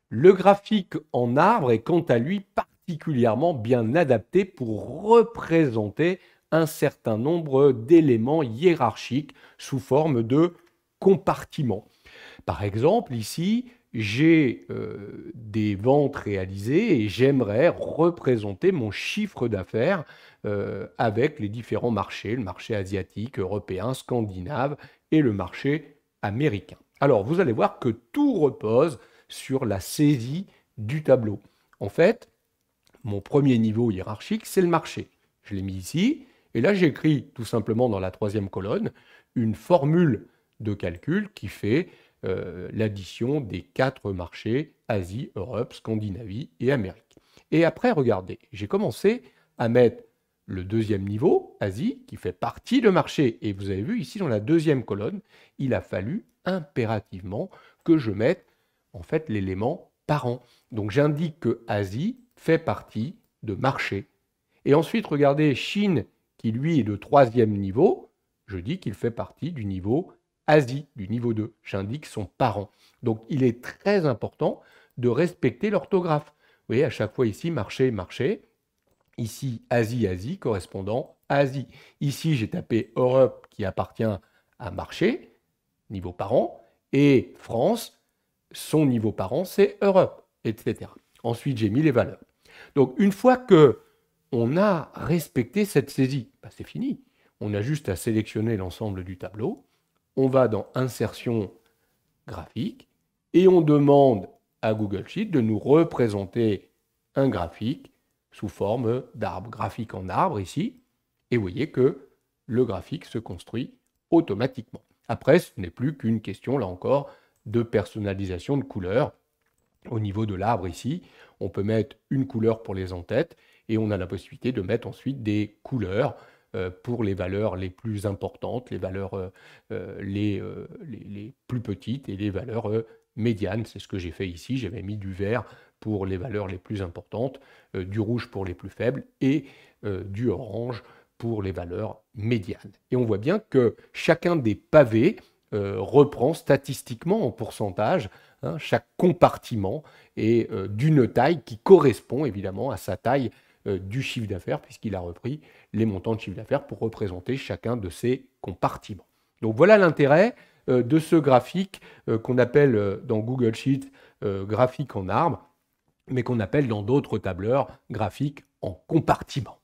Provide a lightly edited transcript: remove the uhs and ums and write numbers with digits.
Le graphique en arbre est quant à lui particulièrement bien adapté pour représenter un certain nombre d'éléments hiérarchiques sous forme de compartiments. Par exemple, ici, j'ai des ventes réalisées et j'aimerais représenter mon chiffre d'affaires avec les différents marchés, le marché asiatique, européen, scandinave et le marché américain. Alors, vous allez voir que tout repose sur la saisie du tableau. En fait, mon premier niveau hiérarchique, c'est le marché. Je l'ai mis ici, et là j'écris tout simplement dans la troisième colonne une formule de calcul qui fait l'addition des 4 marchés, Asie, Europe, Scandinavie et Amérique. Et après, regardez, j'ai commencé à mettre le deuxième niveau, Asie, qui fait partie de marché. Et vous avez vu ici dans la deuxième colonne, il a fallu impérativement que je mette en fait l'élément parent. Donc j'indique que Asie fait partie de marché. Et ensuite, regardez, Chine, qui lui est de troisième niveau, je dis qu'il fait partie du niveau Asie, du niveau 2. J'indique son parent. Donc il est très important de respecter l'orthographe. Vous voyez, à chaque fois ici, marché, marché. Ici, Asie, Asie, correspondant à Asie. Ici, j'ai tapé Europe qui appartient à marché, niveau parent, et France, son niveau parent, c'est Europe, etc. Ensuite, j'ai mis les valeurs. Donc, une fois que on a respecté cette saisie, bah, c'est fini. On a juste à sélectionner l'ensemble du tableau. On va dans Insertion graphique et on demande à Google Sheet de nous représenter un graphique sous forme d'arbre, graphique en arbre ici. Et vous voyez que le graphique se construit automatiquement. Après, ce n'est plus qu'une question, là encore, de personnalisation de couleurs. Au niveau de l'arbre ici, on peut mettre une couleur pour les en-têtes et on a la possibilité de mettre ensuite des couleurs pour les valeurs les plus importantes, les valeurs les plus petites et les valeurs médianes. C'est ce que j'ai fait ici. J'avais mis du vert pour les valeurs les plus importantes, du rouge pour les plus faibles et du orange pour les valeurs médianes. Et on voit bien que chacun des pavés reprend statistiquement en pourcentage chaque compartiment est d'une taille qui correspond évidemment à sa taille du chiffre d'affaires, puisqu'il a repris les montants de chiffre d'affaires pour représenter chacun de ces compartiments. Donc voilà l'intérêt de ce graphique qu'on appelle dans Google Sheets graphique en arbre, mais qu'on appelle dans d'autres tableurs graphique en compartiment.